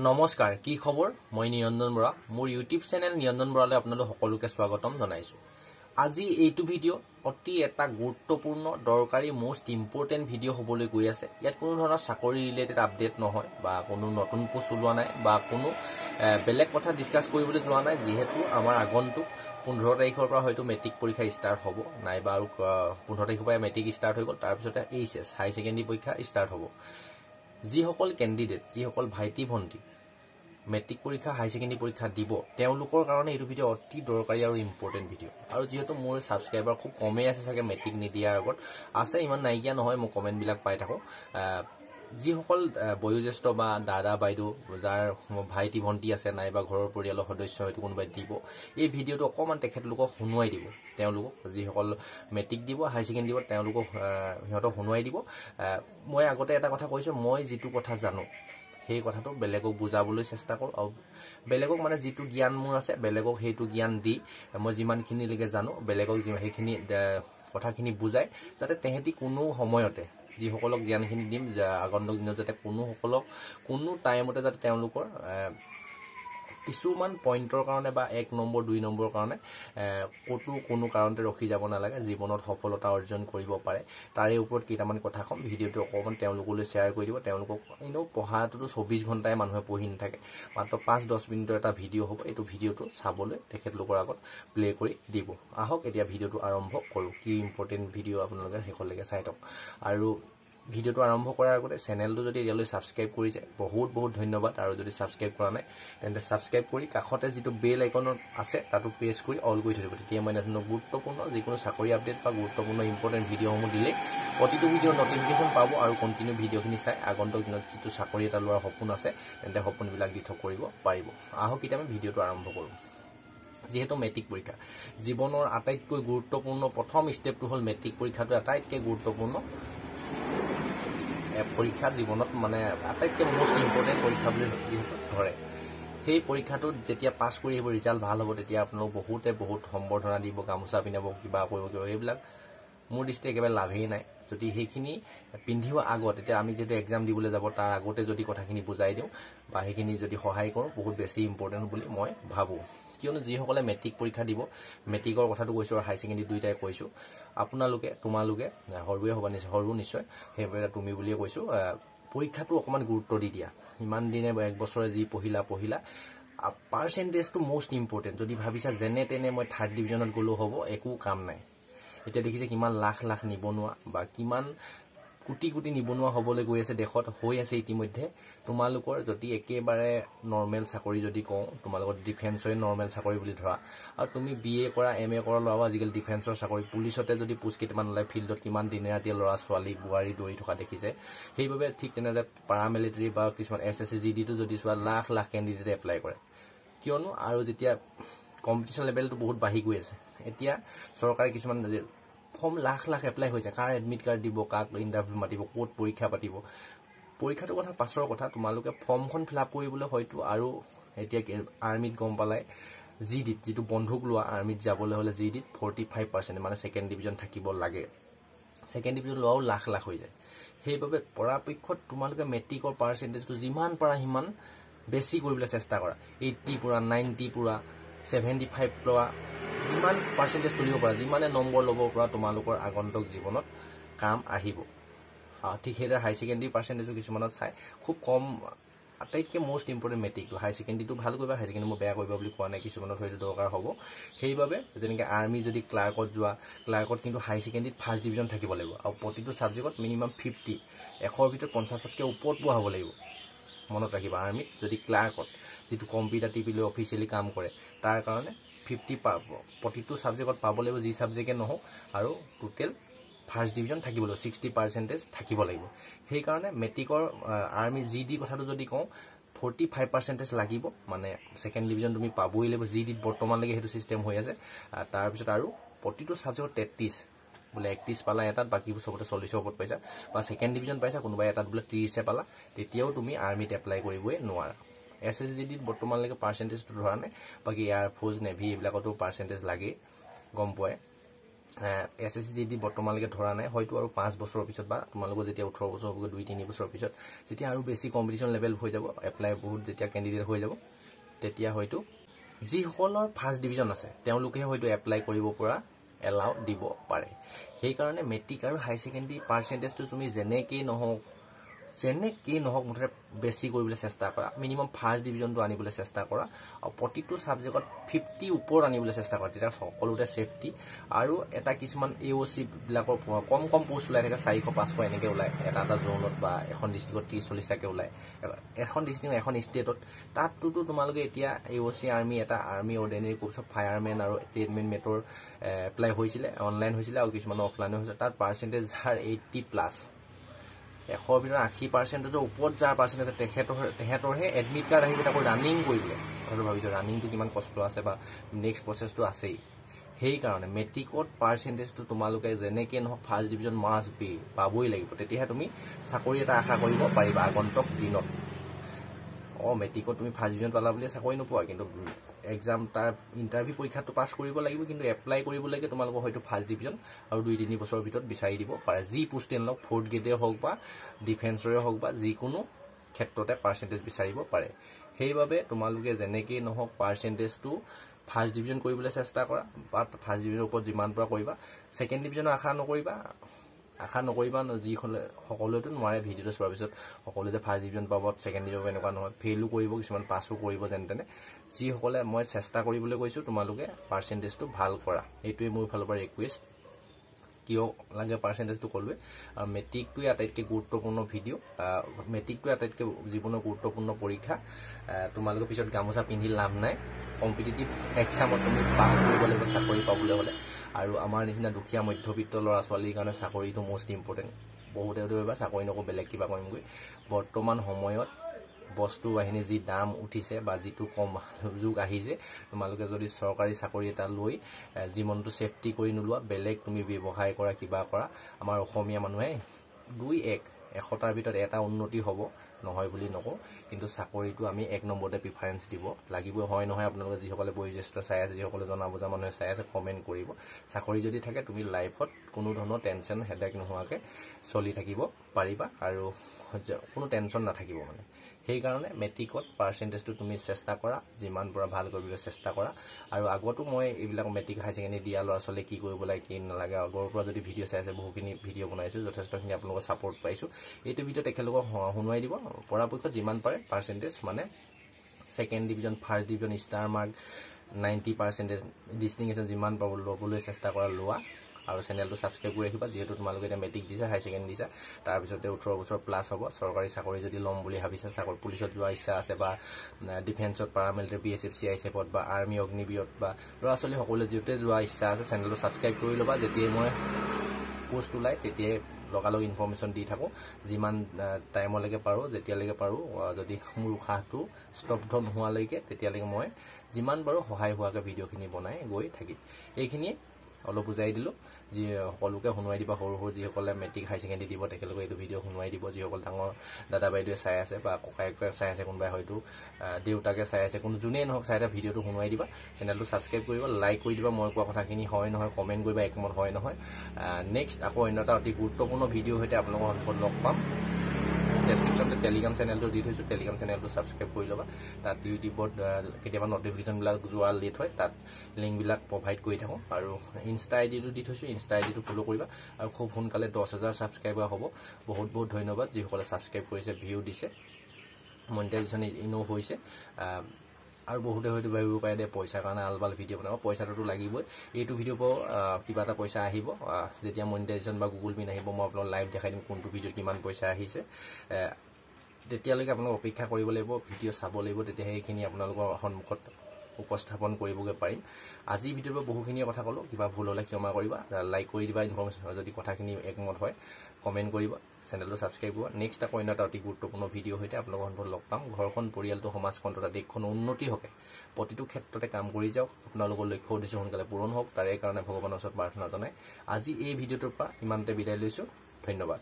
নমস্কাৰ কি খবৰ মই নিৰঞ্জন বৰা মোৰ ইউটিউব চেনেল নিৰঞ্জন বৰালৈ আপোনালোক সকলোকে স্বাগতম জনাইছো আজি এইটো ভিডিও অতি এটা গুৰুত্বপূৰ্ণ দৰকাৰী মোস্ট ইম্পৰ্টেন্ট ভিডিও হ'বলৈ গৈ আছে ইয়াত কোনো ধৰণৰ চাকৰি ৰিলেটেড আপডেট নহয় বা কোনো নতুন পোষ্ট ওলোৱা নাই বা কোনো বেলেগ কথা ডিসকাস কৰিবলৈ যোৱা নাই যেহেতু আমাৰ আগন্তুক 15 তাৰিখৰ পৰা হয়তো মেট্ৰিক পৰীক্ষা ষ্টাৰ্ট হ'ব নাইবা আৰু 15 তাৰিখৰ পৰা মেট্ৰিক ষ্টাৰ্ট হৈ গ'ল তাৰ পিছত এইচএস হাই সেকেন্ডাৰী পৰীক্ষা ষ্টাৰ্ট হ'ব যিসকল ক্যান্ডিডেট যিসকল ভাইটি ভন্টি মেট্ৰিক পৰীক্ষা হাই সেকেন্ডাৰী পৰীক্ষা দিব তেওঁলোকৰ কাৰণে এই ভিডিও অতি দৰকাৰী আৰু ইম্পৰ্টেন্ট ভিডিও আৰু যেহেতু মোৰ সাবস্ক্ৰাইবাৰ খুব কমে আছে সাকে মেট্ৰিক নিদিয়াৰ আগত আছে ইমান নাইকিয়া নহয় মই কমেন্ট বিলাক পাই থাকো যিসকল বয়োজ্যেষ্ঠ বা দাদা বাইদু যাৰ ভাইটি ভন্টি আছে নাইবা ঘৰৰ পৰিয়ালৰ সদস্য হয়তো কোনোবাই দিব এই ভিডিওটো অকমান তেখেতলোকক শুনুৱাই দিব তেওঁলোকক যিসকল মেট্ৰিক দিব হাই সেকেন্ডাৰী দিব তেওঁলোকক হিহঁতক শুনুৱাই দিব মই আগতে এটা কথা কৈছো মই যেটো কথা জানো সেই কথাটো বেলেগক বুজাবলৈ চেষ্টা কৰো আৰু বেলেগক মানে যেটো জ্ঞান মোৰ আছে বেলেগক হেতু জ্ঞান দি মই যিমানখিনি লৈকে জানো বেলেগক সেইখিনি কথাখিনি বুজাই যাতে তেহেতি কোনো সময়তে যিসকলক জ্ঞানখিনি দিম আগন্তুক দিনত যাতে কোনো টাইমতে যাতে তেওঁলোকৰ কিছুমান পইণ্টৰ কাৰণে বা 1 নম্বৰ 2 নম্বৰ কাৰণে কোনো কাৰণতে ৰখি যাব নালাগে জীৱনত সফলতা অৰ্জন কৰিব পাৰে তাৰে ওপৰত কিটামান কথা কম ভিডিওটো অকমান তেওঁলোকলৈ শেয়াৰ কৰি দিব তেওঁলোকক ইনো পঢ়াটো 24 ঘণ্টাই মানুহে পঢ়ি নাথাকে মাত্ৰ 5-10 মিনিটৰ এটা ভিডিও হ'ব এইটো ভিডিওটো চাবলৈ তেখেতলোকৰ আগত প্লে কৰি দিব আহক এতিয়া ভিডিওটো আৰম্ভ কৰো কি ইম্পৰ্টেন্ট ভিডিও আপোনালোকে হেকলৈকে চাই থাকক আৰু ভিডিওটো আৰম্ভ কৰাৰ আগতে চেনেলটো যদি ইয়ালৈ সাবস্ক্ৰাইব কৰিছে বহুত ধন্যবাদ আৰু যদি সাবস্ক্ৰাইব কৰা নাই তেন্তে সাবস্ক্ৰাইব কৰি কাখতে যেটো বেল আইকন আছে তাতো প্ৰেছ কৰি অল কৰি থৈ দিব তেতিয়া মই নতুন গুৰুত্বপূৰ্ণ যিকোনো চাকৰি আপডেট বা গুৰুত্বপূৰ্ণ ইম্পৰ্টেন্ট ভিডিওসমূহ দিলে প্ৰতিটো ভিডিওৰ নটিফিকেশন পাব আৰু কন্টিনিউ ভিডিওখিনি চাই আগন্তুক দিনত যেটো চাকৰি এটা লোৱাৰ সপোন আছে তেন্তে সপোনবিলাক দিঠক কৰিব পাৰিব আহক এতিয়া আমি ভিডিওটো আৰম্ভ কৰো যেহেতু মেট্ৰিক পৰীক্ষা জীৱনৰ আটাইতকৈ গুৰুত্বপূৰ্ণ প্ৰথম ষ্টেপটো হ'ল মেট্ৰিক পৰীক্ষাটো আটাইতকৈ গুৰুত্বপূৰ্ণ পৰীক্ষা জীৱনত মানে আটাইতকৈ মোস্ট ইম্পৰ্টেন্ট পৰীক্ষা বুলি ধৰে সেই পৰীক্ষাটোত যেতিয়া পাছ কৰি আহিব ৰিজাল্ট ভাল হ'ব তেতিয়া আপোনালোক বহুত সম্বৰ্ধনা দিব গামুচা পিনাব কিবা কৰিব এইবিলাক মোৰ দৃষ্টি একেবাৰে লাভেই নাই যদি সেইখিনি পিন্ধিব আগত তেতিয়া আমি যেটো এক্সাম দিবলৈ যাব তাৰ আগতে যদি কথাখিনি বুজাই দিও বা সেইখিনি যদি সহায় কৰো বহুত বেছি ইম্পৰ্টেন্ট বুলি মই ভাবো কিয়নো যিসকলে মেট্ৰিক পৰীক্ষা দিব মেট্ৰিকৰ কথাটো কৈছো আৰু হাই সেকেন্ডাৰী দুইটাই কৈছো তোমালোকে হৰুৱে হ'ব নিশ্চয় হেবেৰা তুমি বুলিয়ে কৈছো পৰীক্ষাটো অকমান গুৰুত্ব দি দিয়া ইমান দিনে এক বছৰে যি পঢ়িলা পাৰ্চেন্টেজটো মোস্ট ইম্পৰ্টেন্ট যদি ভাবিছা যেনে তেনে মই 3rd ডিভিজনত গলো হ'ব একো কাম নাই এতিয়া দেখিছে কিমান লাখ নিবনুৱা বা কিমান কোটি নিবনুৱা হ'বলৈ গৈ আছে দেশত হৈ আছে ইতিমধ্যে তোমালোকৰ যদি একেবাৰে নৰমেল চাকৰি যদি কওঁ তোমালোকৰ ডিফেন্সৰে নৰমেল চাকৰি বুলি ধৰা আৰু তুমি বিএ কৰা এমএ কৰা লৱা আজিকালি ডিফেন্সৰ চাকৰি পুলিচতে যদি পোষ্ট কেইটামান ওলাই ফিল্ডত কিমান দিনে ৰাতি লৰা ছোৱালী বুৱাৰী দৌৰি থকা দেখিছে সেইভাবে ঠিক তেনেদৰে পাৰামিলিটাৰী বা কিছুমান এসএসসি জিডিটো যদি সোৱা লাখ কেণ্ডিডেট এপ্লাই কৰে কিয়নো আৰু যেতিয়া কম্পিটিশন লেভেলটো বহুত বাঢ়ি গৈ আছে এতিয়া চৰকাৰে কিছুমান ফৰ্ম লাখ এপ্লাই হৈছে কাৰ এডমিট কাৰ্ড দিব কাক ইন্টাৰভিউ মাতিব কোট পৰীক্ষা পাতিব পৰীক্ষাটো কথা পাছৰ কথা তোমালোকে ফৰ্মখন ফিলআপ কৰিবলৈ হয়তো আৰু এতিয়া আৰ্মিত গম পালাই জিডিত যেটো বন্ধুক লোৱা আৰ্মিত যাবলৈ হলে জিডিত 45% মানে সেকেন্ড ডিভিজন থাকিব লাগে সেকেন্ড ডিভিজন লোৱাও লাখ হৈ যায় সেইভাবে পৰাপক্ষত তোমালোকে মেট্ৰিকৰ পাৰ্চেন্টেজটো যিমান পাৰা হিমান বেছি কৰিবলৈ চেষ্টা কৰা 80 পুৰা 90 পুৰা 75 লোৱা যিমান পাৰ্চেন্টেজ তুলিব পৰা যিমানে নম্বৰ ল'ব পৰা তোমালোকৰ আগন্তুক জীৱনত কাম আহিব ঠিক হেৰে হাই সেকেন্ডাৰী পাৰ্চেন্টেজো কিছুমানত চাই খুব কম আটাইতকৈ মোস্ট ইম্পৰ্টেন্ট মেট্ৰিকটো হাই সেকেন্ডাৰীটো ভাল কৰিবা হাই সেকেন্ডাৰী মই বেয়া কৰিবা বুলি কোৱা নাই কিছুমানত হয়তো দৰকাৰ হ'ব সেইভাবে যেনেকৈ আৰ্মি যদি ক্লাৰ্কত যোৱা ক্লাৰ্কত কিন্তু হাই সেকেন্ডাৰীত 1st ডিভিজন থাকিব লাগিব আৰু প্ৰতিটো সাবজেক্টত মিনিমাম 50 100ৰ ভিতৰত 50তকৈ ওপৰত পোৱা হ'ব লাগিব মনত ৰাখিবা আৰ্মিত যদি ক্লাৰ্কত যেটো কম্পিটিটিভলি অফিচিয়ালি কাম কৰে তাৰ কাৰণে 50 পাব প্ৰতিটো সাবজেক্টত পাব লাগিব যি সাবজেক্টে নহও আৰু টোটাল 1st ডিভিজন থাকিব 60% থাকিব লাগিব সেই কাৰণে মেট্ৰিকৰ আৰ্মি জিডি কথাটো যদি কওঁ 45% লাগিব মানে সেকেন্ড ডিভিজন তুমি পাবই লাগিব জিডিত বৰ্তমানলৈকে হেতু সিস্টেম হৈ আছে তাৰ পিছত আৰু প্ৰতিটো সাবজেক্টত 33 বলে 31 পালা এটাত বাকি সবতে 40 ওপৰত পাইছা বা সেকেন্ড ডিভিজন পাইছা কোনোবা এটাত বলে 30 এ পালা তেতিয়াও তুমি আৰ্মিত এপ্লাই কৰিবই নোৱাৰা এসএসজিত বৰ্তমানলৈকে পাৰ্চেন্টেজটো ধৰা নাই বাকি এয়াৰ ফোৰ্স নেভি এইবিলাকতো পাৰ্চেন্টেজ লাগে গম পোৱা SSC বৰ্তমানলৈকে ধৰা নাই, হয়তো আৰু 5 বছৰৰ পিছত বা তোমালোকৰ যেতিয়া 18 বছৰ হ'ব 2-3 বছৰৰ পিছত যেতিয়া আৰু বেছি কম্পিটিশ্যন লেভেল হৈ যাব, এপ্লাই বহুত যেতিয়া কেণ্ডিডেট হৈ যাব, তেতিয়া হয়তো যিসকলৰ ফাৰ্ষ্ট ডিভিজন আছে তেওঁলোকে হয়তো এপ্লাই কৰিব পৰা এলাউ দিব পাৰে। সেইকাৰণে মেট্ৰিক আৰু হাই ছেকেণ্ডেৰী পাৰ্চেণ্টেজটো তুমি যেনেকেই নহওক মুঠতে বেছি কৰিবলৈ চেষ্টা কৰা, মিনিমাম ফাৰ্ষ্ট ডিভিজনটো আনিবলৈ চেষ্টা কৰা, আৰু প্ৰতিটো ছাবজেক্টত 50 ওপৰত আনিবলৈ চেষ্টা কৰা, তেতিয়া সকলোতে ছেফটি। আৰু এটা কিছুমান AOC বিলাকৰ কম পোষ্ট ওলাই থাকে, 400-500 এনেকৈ ওলায় এটা জোনত, বা এখন ডিষ্ট্ৰিক্টত 30-40টাকৈ ওলায়, এখন ডিষ্ট্ৰিক্ট এখন ষ্টেটত। তাতটোতো তোমালোকে এতিয়া AOC army ordinary course of firemen আৰু ট্ৰেডমেন মেটৰ এপ্লাই হৈছিলে, অনলাইন হৈছিলে, আৰু কিছুমানৰ অফলাইন হৈছিলে। তাত পাৰ্চেণ্টেজ যাৰ 80+, 100ৰ ভিতৰত 80%ৰ ওপৰত যাৰ পাৰ্চেণ্টেজ আছে তেহেঁতৰহে এডমিট কাৰ্ড আহি আকৌ ৰানিং কৰিবলৈ। কথাটো ভাবিছোঁ ৰানিংটো কিমান কষ্ট আছে বা নেক্সট প্ৰচেছটো আছেই। সেইকাৰণে মেট্ৰিকত পাৰ্চেণ্টেজটো তোমালোকে যেনেকৈ নহওক ফাৰ্ষ্ট ডিভিজন মাষ্ট বি পাবই লাগিব, তেতিয়াহে তুমি চাকৰি এটা আশা কৰিব পাৰিবা আগন্তুক দিনত। মেট্ৰিকত তুমি ফাৰ্ষ্ট ডিভিজন পালা বুলি চাকৰি নোপোৱা, কিন্তু এক্সাম তাৰ ইণ্টাৰভিউ পৰীক্ষাটো পাছ কৰিব লাগিব, কিন্তু এপ্লাই কৰিবলৈকে তোমালোকৰ হয়তো ফাৰ্ষ্ট ডিভিজন আৰু 2-3 বছৰৰ ভিতৰত বিচাৰি দিব পাৰে, যি পোষ্টে নহওক, 4th গ্ৰেডে হওক বা ডিফেন্সৰে হওক বা যিকোনো ক্ষেত্ৰতে পাৰ্চেণ্টেজ বিচাৰিব পাৰে। সেইবাবে তোমালোকে যেনেকেই নহওক পাৰ্চেণ্টেজটো ফাৰ্ষ্ট ডিভিজন কৰিবলৈ চেষ্টা কৰা, বা ফাৰ্ষ্ট ডিভিজনৰ ওপৰত যিমান পৰা কৰিবা। ছেকেণ্ড ডিভিজনৰ আশা নকৰিবা, সকলোৱেতো নোৱাৰে। ভিডিঅ'টো চোৱাৰ পিছত সকলোৱে যে ফাৰ্ষ্ট ডিভিজন পাব, ছেকেণ্ড ডিভিজন এনেকুৱা নহয়, ফেইলো কৰিব, কিছুমান পাছো কৰিব যেন তেনে। যিসকলে মই চেষ্টা কৰিবলৈ কৈছোঁ তোমালোকে পাৰ্চেণ্টেজটো ভাল কৰা, এইটোৱে মোৰ ফালৰ পৰা ৰিকুৱেষ্ট। কিয় লাগে পাৰ্চেণ্টেজটো ক'লোৱে। আৰু মেট্ৰিকটোৱে আটাইতকৈ গুৰুত্বপূৰ্ণ মেট্ৰিকটোৱে আটাইতকৈ জীৱনৰ গুৰুত্বপূৰ্ণ পৰীক্ষা। তোমালোকে পিছত গামোচা পিন্ধি লাভ নাই, কম্পিটিটিভ এক্সামত তুমি পাছ কৰিব লাগিব চাকৰি পাবলৈ হ'লে। আৰু আমাৰ নিচিনা দুখীয়া মধ্যবিত্ত ল'ৰা ছোৱালীৰ কাৰণে চাকৰিটো মষ্ট ইম্পৰ্টেণ্ট। বহুতে ভাবিবা চাকৰি নকৰোঁ বেলেগ কিবা কৰিমগৈ। বৰ্তমান সময়ত বস্তু বাহিনী যি দাম উঠিছে বা যিটো কম যুগ আহিছে, তোমালোকে যদি চৰকাৰী চাকৰি এটা লৈ জীৱনটো ছেফটি কৰি নোলোৱা, বেলেগ তুমি ব্যৱসায় কৰা, কিবা কৰা, আমাৰ অসমীয়া মানুহে 100টাৰ ভিতৰত এটা উন্নতি হ'ব, নহয় বুলি নকওঁ, কিন্তু চাকৰিটো আমি 1 নম্বৰতে প্ৰিফাৰেঞ্চ দিব লাগিব। হয় নহয় আপোনালোকে যিসকলে বয়োজ্যেষ্ঠ চাই আছে, যিসকলে জনা বুজা মানুহে চাই আছে, কমেণ্ট কৰিব। চাকৰি যদি থাকে তুমি লাইফত কোনো ধৰণৰ টেনশ্যন হেডেক নোহোৱাকৈ চলি থাকিব পাৰিবা, আৰু কোনো টেনশ্যন নাথাকিব মানে। সেইকাৰণে মেট্ৰিকত পাৰ্চেণ্টেজটো তুমি চেষ্টা কৰা, যিমান পৰা ভাল কৰিবলৈ চেষ্টা কৰা। আৰু আগতো মই এইবিলাক মেট্ৰিক হাই ছেকেণ্ডেৰী দিয়া ল'ৰা ছোৱালীক কি কৰিব লাগে কি নালাগে আগৰ পৰা যদি ভিডিঅ' চাই আছে, বহুখিনি ভিডিঅ' বনাইছোঁ, যথেষ্টখিনি আপোনালোকৰ ছাপোৰ্ট পাইছোঁ। এইটো ভিডিঅ' তেখেতলোকক শুনুৱাই দিব, পৰাপক্ষত যিমান পাৰে পাৰ্চেণ্টেজ মানে second division, first division, star mark, 90% distinction যিমান পাব ল'বলৈ চেষ্টা কৰা, লোৱা। আৰু চেনেলটো ছাবস্ক্ৰাইব কৰি ৰাখিবা, যিহেতু তোমালোকে এতিয়া মেট্ৰিক দিছা, হাই ছেকেণ্ডেৰী দিছা, তাৰপিছতে 18 বছৰ প্লাছ হ'ব। চৰকাৰী চাকৰি যদি ল'ম বুলি ভাবিছা, পুলিচত যোৱাৰ ইচ্ছা আছে, বা ডিফেন্সত, পাৰামিলিটাৰী, BSF CISFত, বা আৰ্মি অগ্নিবীৰত, বা ল'ৰা ছোৱালী সকলোৱে য'তে যোৱাৰ ইচ্ছা আছে, চেনেলটো ছাবস্ক্ৰাইব কৰি ল'বা। যেতিয়াই মই পোষ্ট ওলায় তেতিয়াই লগালগ ইনফৰ্মেশ্যন দি থাকোঁ, যিমান টাইমলৈকে পাৰোঁ, যেতিয়ালৈকে পাৰোঁ। যদি মোৰ উশাহটো স্তব্ধ নোহোৱালৈকে তেতিয়ালৈকে মই যিমান পাৰোঁ সহায় হোৱাকৈ ভিডিঅ'খিনি বনাই গৈ থাকিম। এইখিনিয়ে অলপ বুজাই দিলোঁ। যি সকলোকে শুনুৱাই দিবা, সৰু যিসকলে মেট্ৰিক হাই ছেকেণ্ডেৰী দিব তেখেতলোকে এইটো ভিডিঅ' শুনুৱাই দিব। যিসকল ডাঙৰ দাদা বাইদেৱে চাই আছে, বা ককায়েকে চাই আছে, কোনোবাই হয়তো দেউতাকে চাই আছে, যোনেই নহওক চাই এটা ভিডিঅ'টো শুনুৱাই দিবা। চেনেলটো ছাবস্ক্ৰাইব কৰিব, লাইক কৰি দিবা। মই কোৱা কথাখিনি হয় নহয় কমেণ্ট কৰিবা, একমত হয় নহয়। নেক্সট আকৌ অন্য এটা অতি গুৰুত্বপূৰ্ণ ভিডিঅ' সৈতে আপোনালোকৰ সন্মুখত লগ পাম। ডেছক্ৰিপশ্যনতে টেলিগ্ৰাম চেনেলটো দি থৈছোঁ, টেলিগ্ৰাম চেনেলটো ছাবস্ক্ৰাইব কৰি ল'বা। তাত ইউটিউবত কেতিয়াবা নটিফিকেশ্যনবিলাক যোৱা লেট হয়, তাত লিংকবিলাক প্ৰভাইড কৰি থাকোঁ। আৰু ইনষ্টা আইডিটো দি থৈছোঁ, ইনষ্টা আইডিটো ফ'ল' কৰিবা। আৰু খুব সোনকালে 10,000 ছাবস্ক্ৰাইবাৰ হ'ব। বহুত ধন্যবাদ যিসকলে ছাবস্ক্ৰাইব কৰিছে, ভিউ দিছে, মনিটাইজেশ্যন এনেও হৈছে। আৰু বহুতে হয়তো ভাবিব পাৰে দে পইচাৰ কাৰণে আলবাল ভিডিঅ' বনাব, পইচাটোতো লাগিবই। এইটো ভিডিঅ'ৰ পৰা কিবা এটা পইচা আহিব, যেতিয়া মনিটাইজেশ্যন বা গুগল পিন আহিব, মই আপোনালোকক লাইভ দেখাই দিম কোনটো ভিডিঅ'ত কিমান পইচা আহিছে। তেতিয়ালৈকে আপোনালোক অপেক্ষা কৰিব লাগিব, ভিডিঅ' চাব লাগিব, তেতিয়াহে সেইখিনি আপোনালোকৰ সন্মুখত উপস্থাপন কৰিবগৈ পাৰিম। আজিৰ ভিডিঅ'ৰ পৰা বহুখিনিয়ে কথা ক'লোঁ, কিবা ভুল হ'লে ক্ষমা কৰিবা। লাইক কৰি দিবা, ইনফৰ্মেশ্যন যদি কথাখিনি একমত হয় কমেণ্ট কৰিবা, চেনেলটো ছাবস্ক্ৰাইব কৰিবা। নেক্সট আকৌ অন্য এটা অতি গুৰুত্বপূৰ্ণ ভিডিঅ' সৈতে আপোনালোকৰ সন্মুখত লগ পাম। ঘৰখন, পৰিয়ালটো, সমাজখন তথা দেশখন উন্নতি হওক, প্ৰতিটো ক্ষেত্ৰতে কাম কৰি যাওক। আপোনালোকৰ লক্ষ্য উদ্দেশ্য সোনকালে পূৰণ হওক, তাৰে কাৰণে ভগৱানৰ ওচৰত প্ৰাৰ্থনা জনাই আজি এই ভিডিঅ'টোৰ পৰা ইমানতে বিদায় লৈছোঁ। ধন্যবাদ।